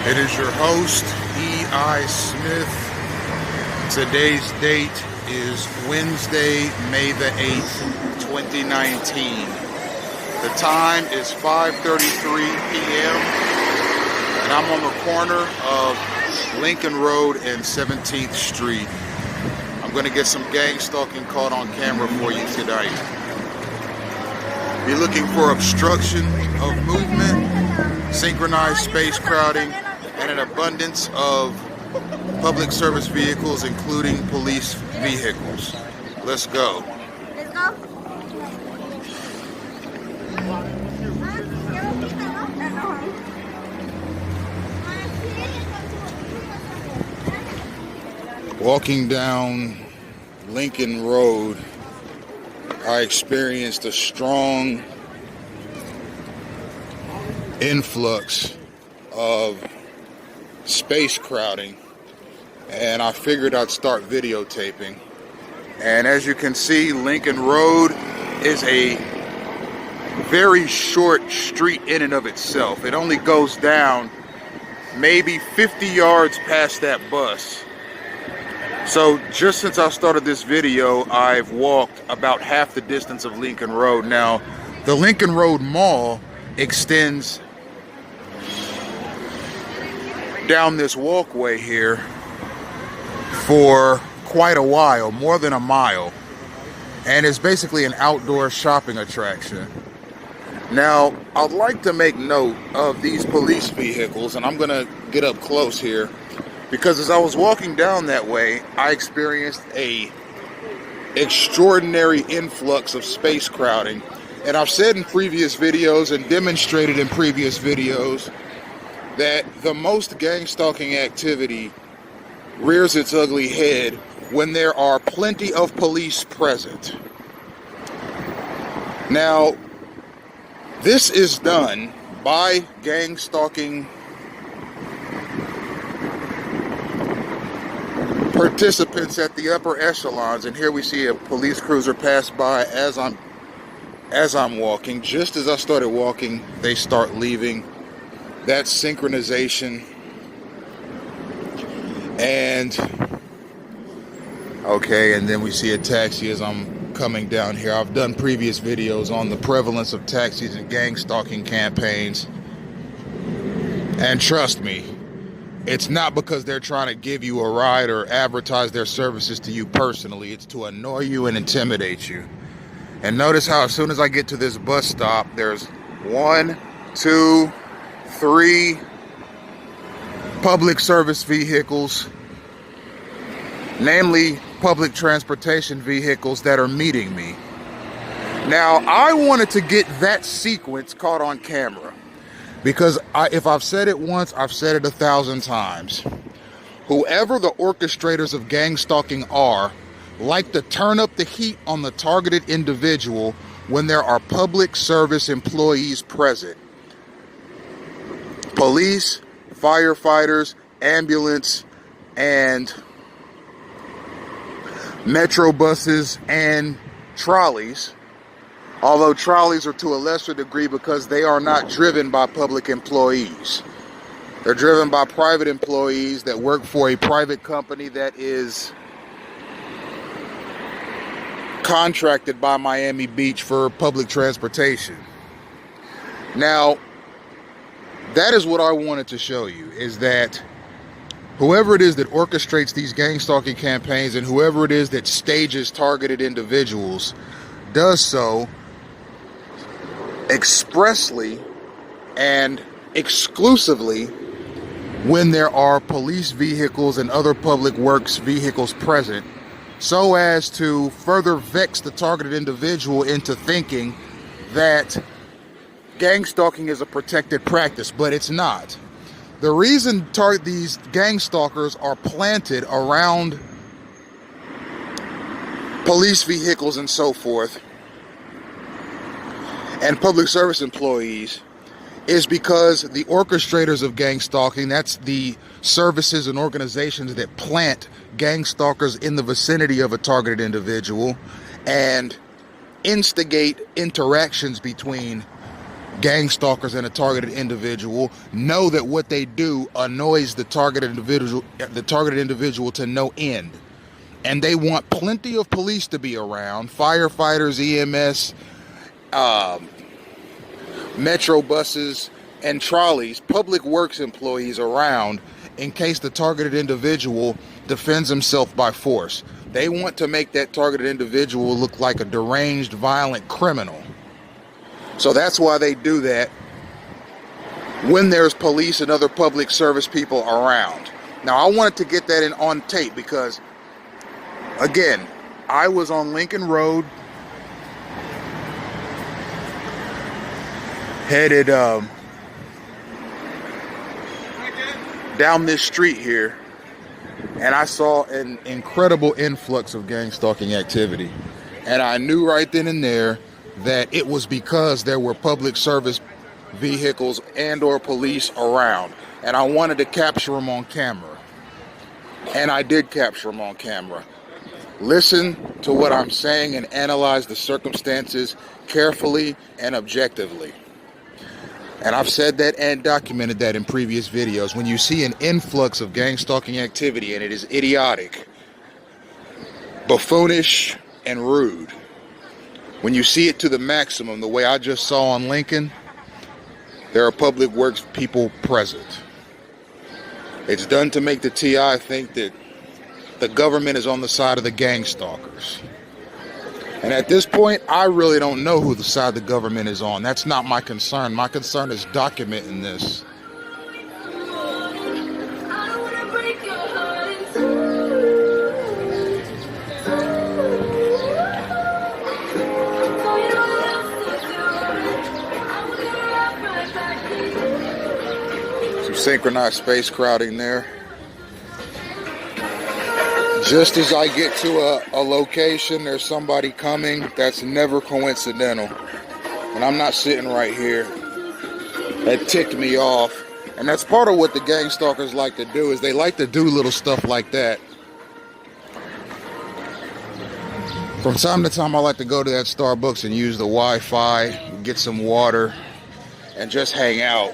It is your host, E.I. Smith. Today's date is Wednesday, May the 8th, 2019. The time is 5:33 p.m. and I'm on the corner of Lincoln Road and 17th Street. I'm going to get some gang stalking caught on camera for you tonight. Be looking for obstruction of movement, synchronized space crowding, and an abundance of public service vehicles, including police vehicles. Let's go. Let's go. Walking down Lincoln Road, I experienced a strong influx of space crowding, and I figured I'd start videotaping. And as you can see, Lincoln Road is a very short street in and of itself. It only goes down maybe 50 yards past that bus. So just since I started this video, I've walked about half the distance of Lincoln Road. Now, the Lincoln Road Mall extends down this walkway here for quite a while, more than a mile, and it's basically an outdoor shopping attraction. Now, I'd like to make note of these police vehicles, and I'm gonna get up close here, because as I was walking down that way, I experienced a extraordinary influx of space crowding. And I've said in previous videos and demonstrated in previous videos that the most gang stalking activity rears its ugly head when there are plenty of police present. Now, this is done by gang stalking participants at the upper echelons, and here we see a police cruiser pass by as I'm walking. Just as I started walking, they start leaving. That's synchronization. And okay, and then we see a taxi as I'm coming down here. I've done previous videos on the prevalence of taxis and gang stalking campaigns, and trust me, it's not because they're trying to give you a ride or advertise their services to you personally. It's to annoy you and intimidate you. And notice how as soon as I get to this bus stop, there's 1, 2, 3 public service vehicles, namely public transportation vehicles, that are meeting me. Now, I wanted to get that sequence caught on camera, because if I've said it once, I've said it 1,000 times. Whoever the orchestrators of gang stalking are, like to turn up the heat on the targeted individual when there are public service employees present. Police, firefighters, ambulance, and metro buses and trolleys. Although trolleys are to a lesser degree because they are not driven by public employees. They're driven by private employees that work for a private company that is contracted by Miami Beach for public transportation. Now, that is what I wanted to show you, is that whoever it is that orchestrates these gang stalking campaigns and whoever it is that stages targeted individuals does so expressly and exclusively when there are police vehicles and other public works vehicles present, so as to further vex the targeted individual into thinking that gang stalking is a protected practice, but it's not. The reason these gang stalkers are planted around police vehicles and so forth, and public service employees, is because the orchestrators of gang stalking, that's the services and organizations that plant gang stalkers in the vicinity of a targeted individual and instigate interactions between gang stalkers and a targeted individual know that what they do annoys the targeted individual to no end. And they want plenty of police to be around, firefighters, EMS, metro buses, and trolleys, public works employees around in case the targeted individual defends himself by force. They want to make that targeted individual look like a deranged, violent criminal. So that's why they do that when there's police and other public service people around. Now, I wanted to get that on tape because, again, I was on Lincoln Road, headed down this street here, and I saw an incredible influx of gang stalking activity. And I knew right then and there that it was because there were public service vehicles and or police around. And I wanted to capture them on camera. And I did capture them on camera. Listen to what I'm saying and analyze the circumstances carefully and objectively. And I've said that and documented that in previous videos. When you see an influx of gang stalking activity and it is idiotic, buffoonish, and rude, when you see it to the maximum, the way I just saw on Lincoln, there are public works people present. It's done to make the TI think that the government is on the side of the gang stalkers. And at this point, I really don't know who the side the government is on. That's not my concern. My concern is documenting this. Some synchronized space crowding there. Just as I get to a location, there's somebody coming. That's never coincidental. And I'm not sitting right here. That ticked me off. And that's part of what the gang stalkers like to do, is they like to do little stuff like that. From time to time, I like to go to that Starbucks and use the Wi-Fi, get some water, and just hang out.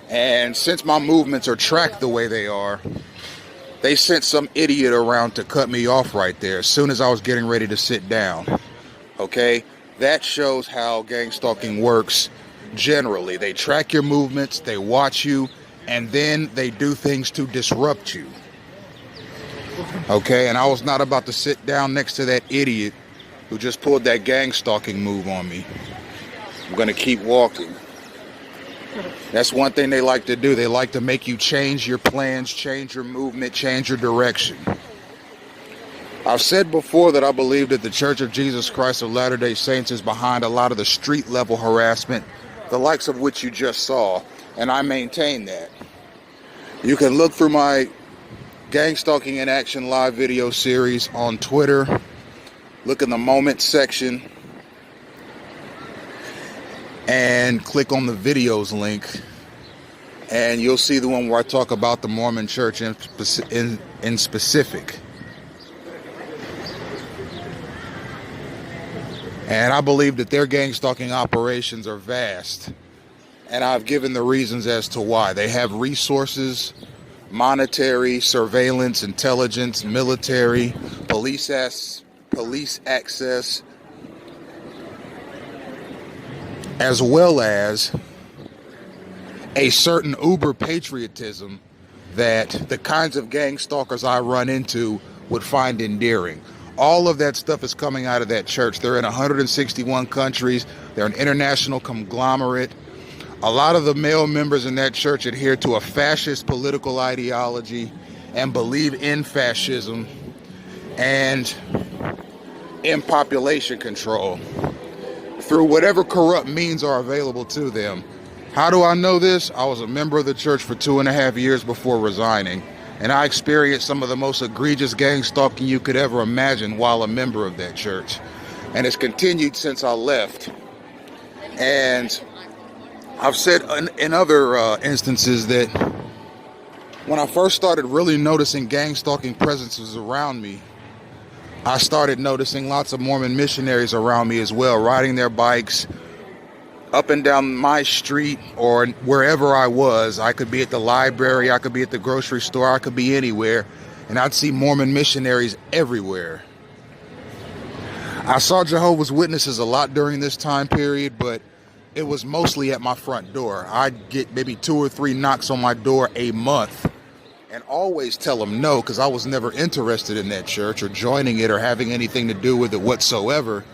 And since my movements are tracked the way they are, they sent some idiot around to cut me off right there as soon as I was getting ready to sit down. Okay? That shows how gang stalking works generally. They track your movements, they watch you, and then they do things to disrupt you. Okay? And I was not about to sit down next to that idiot who just pulled that gang stalking move on me. I'm going to keep walking. That's one thing they like to do. They like to make you change your plans, change your movement, change your direction. I've said before that I believe that the Church of Jesus Christ of Latter-day Saints is behind a lot of the street level harassment, the likes of which you just saw, and I maintain that. You can look through my Gang Stalking in Action live video series on Twitter. Look in the moments section and click on the videos link, and you'll see the one where I talk about the Mormon Church in specific. And I believe that their gang stalking operations are vast, and I've given the reasons as to why. They have resources, monetary, surveillance, intelligence, military, police access, as well as a certain uber patriotism that the kinds of gang stalkers I run into would find endearing. All of that stuff is coming out of that church. They're in 161 countries. They're an international conglomerate. A lot of the male members in that church adhere to a fascist political ideology and believe in fascism and in population control through whatever corrupt means are available to them. How do I know this? I was a member of the church for 2.5 years before resigning, and I experienced some of the most egregious gang stalking you could ever imagine while a member of that church. And it's continued since I left. And I've said in other instances that when I first started really noticing gang stalking presences around me, I started noticing lots of Mormon missionaries around me as well, riding their bikes, up and down my street or wherever I was. I could be at the library, I could be at the grocery store, I could be anywhere, and I'd see Mormon missionaries everywhere. I saw Jehovah's Witnesses a lot during this time period, but it was mostly at my front door. I'd get maybe 2 or 3 knocks on my door a month and always tell them no, because I was never interested in that church or joining it or having anything to do with it whatsoever.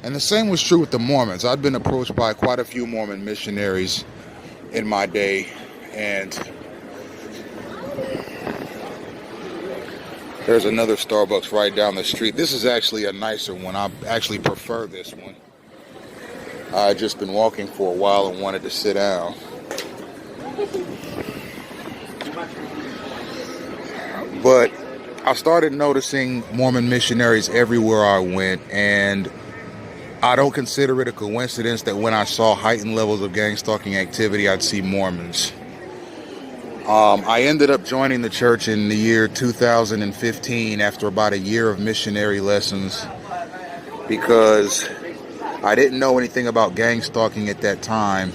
And the same was true with the Mormons. I'd been approached by quite a few Mormon missionaries in my day, and there's another Starbucks right down the street. This is actually a nicer one. I actually prefer this one. I'd just been walking for a while and wanted to sit down. But I started noticing Mormon missionaries everywhere I went, and I don't consider it a coincidence that when I saw heightened levels of gang-stalking activity, I'd see Mormons. I ended up joining the church in the year 2015 after about a year of missionary lessons because I didn't know anything about gang-stalking at that time,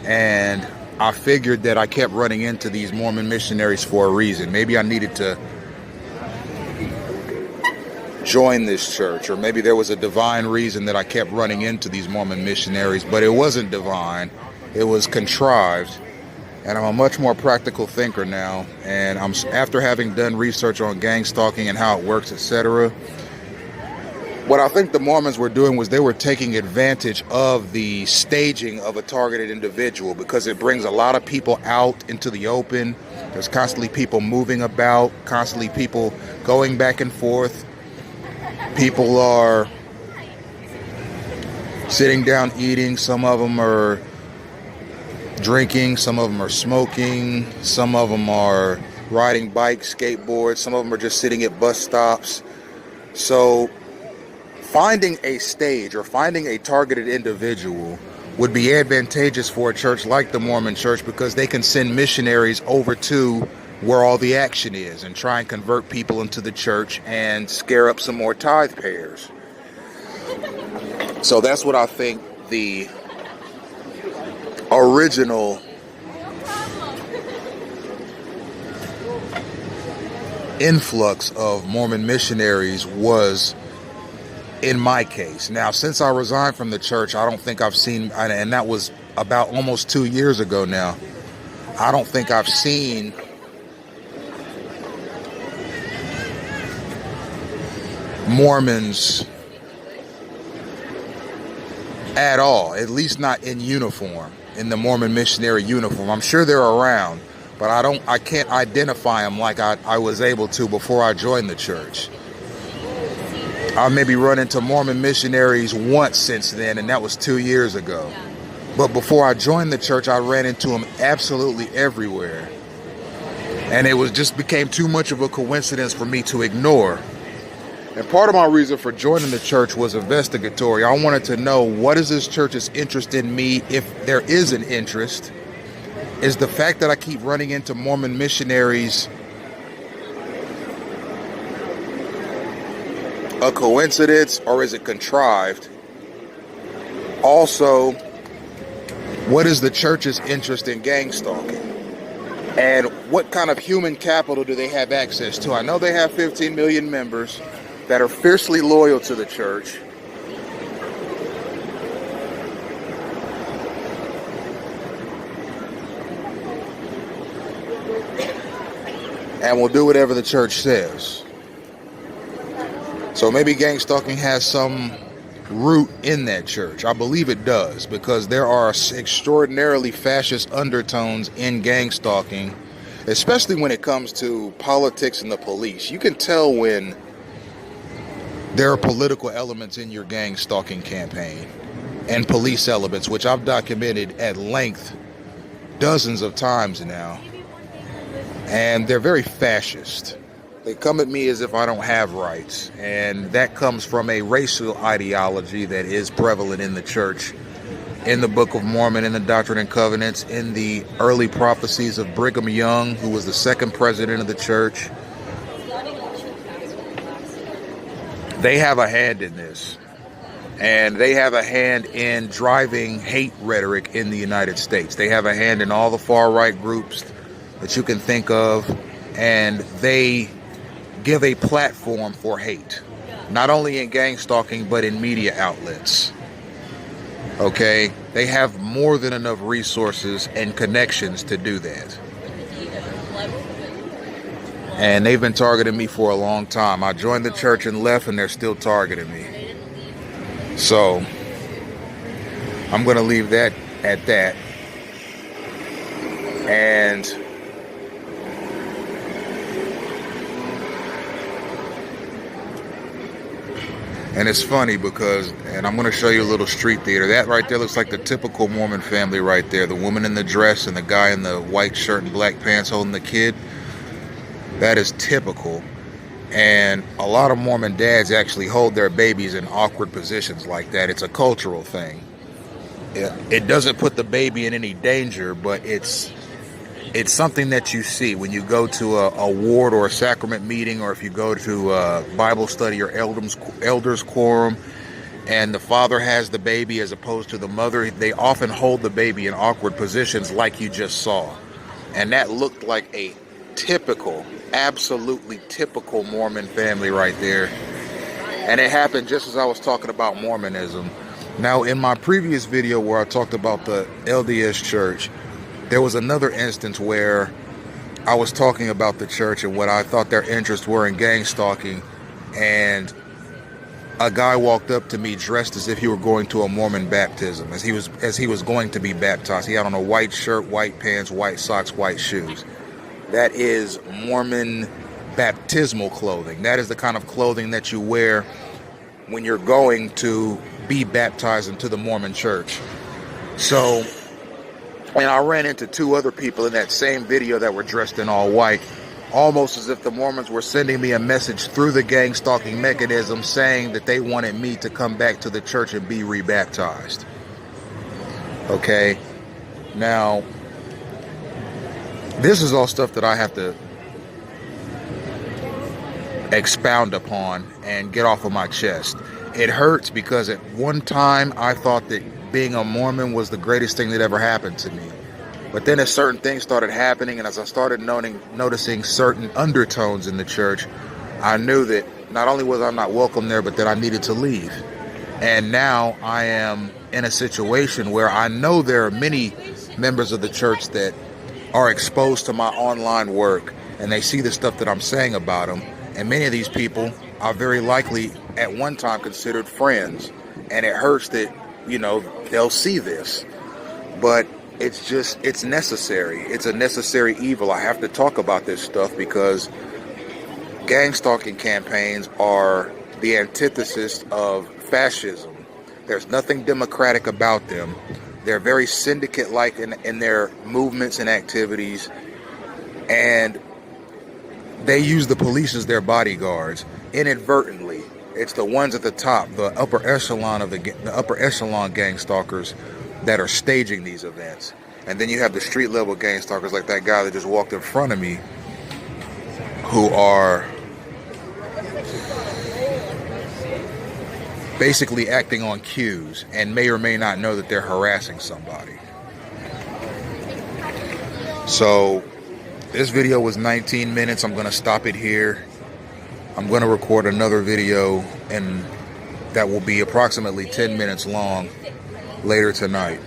and I figured that I kept running into these Mormon missionaries for a reason. Maybe I needed to join this church, or maybe there was a divine reason that I kept running into these Mormon missionaries, but it wasn't divine, it was contrived. And I'm a much more practical thinker now, and after having done research on gang stalking and how it works, etc., what I think the Mormons were doing was they were taking advantage of the staging of a targeted individual because it brings a lot of people out into the open. There's constantly people moving about, constantly people going back and forth. People are sitting down eating, some of them are drinking, some of them are smoking, some of them are riding bikes, skateboards, some of them are just sitting at bus stops. So finding a stage or finding a targeted individual would be advantageous for a church like the Mormon Church because they can send missionaries over to where all the action is and try and convert people into the church and scare up some more tithe payers. So that's what I think the original influx of Mormon missionaries was in my case. Now, since I resigned from the church, I don't think I've seen, and that was about almost 2 years ago now, I don't think I've seen Mormons at all, at least not in uniform, in the Mormon missionary uniform. I'm sure they're around, but I can't identify them like I was able to before I joined the church. I maybe run into Mormon missionaries once since then, and that was 2 years ago. But before I joined the church, I ran into them absolutely everywhere. And it just became too much of a coincidence for me to ignore. And part of my reason for joining the church was investigatory. I wanted to know, what is this church's interest in me, if there is an interest? Is the fact that I keep running into Mormon missionaries a coincidence, or is it contrived? Also, what is the church's interest in gang stalking? And what kind of human capital do they have access to? I know they have 15 million members that are fiercely loyal to the church. And will do whatever the church says. So maybe gang stalking has some root in that church. I believe it does, because there are extraordinarily fascist undertones in gang stalking, especially when it comes to politics and the police. You can tell when there are political elements in your gang stalking campaign and police elements, which I've documented at length dozens of times now. And they're very fascist. They come at me as if I don't have rights, and that comes from a racial ideology that is prevalent in the church, in the Book of Mormon, in the Doctrine and Covenants, in the early prophecies of Brigham Young, who was the second president of the church. They have a hand in this. And they have a hand in driving hate rhetoric in the United States. They have a hand in all the far-right groups that you can think of, and they give a platform for hate, not only in gang stalking, but in media outlets. Okay? They have more than enough resources and connections to do that. And they've been targeting me for a long time. I joined the church and left, and they're still targeting me. So I'm going to leave that at that. And it's funny because, and I'm going to show you a little street theater. That right there looks like the typical Mormon family right there. The woman in the dress and the guy in the white shirt and black pants holding the kid. That is typical. And a lot of Mormon dads actually hold their babies in awkward positions like that. It's a cultural thing. It doesn't put the baby in any danger, but it's something that you see when you go to a ward or a sacrament meeting, or if you go to a Bible study or elders quorum, and the father has the baby as opposed to the mother. They often hold the baby in awkward positions like you just saw. And that looked like a typical, absolutely typical Mormon family right there. And it happened just as I was talking about Mormonism. Now, in my previous video where I talked about the LDS church, there was another instance where I was talking about the church and what I thought their interests were in gang stalking, and a guy walked up to me dressed as if he were going to a Mormon baptism, as he was going to be baptized. He had on a white shirt, white pants, white socks, white shoes. That is Mormon baptismal clothing. That is the kind of clothing that you wear when you're going to be baptized into the Mormon church. So, and I ran into two other people in that same video that were dressed in all white, almost as if the Mormons were sending me a message through the gang stalking mechanism saying that they wanted me to come back to the church and be rebaptized. Okay? Now, this is all stuff that I have to expound upon and get off of my chest. It hurts because at one time I thought that being a Mormon was the greatest thing that ever happened to me. But then as certain things started happening, and as I started noticing certain undertones in the church, I knew that not only was I not welcome there, but that I needed to leave. And now I am in a situation where I know there are many members of the church that are exposed to my online work, and they see the stuff that I'm saying about them. And many of these people are very likely at one time considered friends. And it hurts that, you know, they'll see this. But it's necessary. It's a necessary evil. I have to talk about this stuff because gang stalking campaigns are the antithesis of fascism. There's nothing democratic about them. They're very syndicate-like in their movements and activities, and they use the police as their bodyguards inadvertently. It's the ones at the top, the upper echelon gang stalkers, that are staging these events. And then you have the street-level gang stalkers, like that guy that just walked in front of me, who are basically acting on cues and may or may not know that they're harassing somebody. So this video was 19 minutes. I'm going to stop it here. I'm going to record another video, and that will be approximately 10 minutes long later tonight.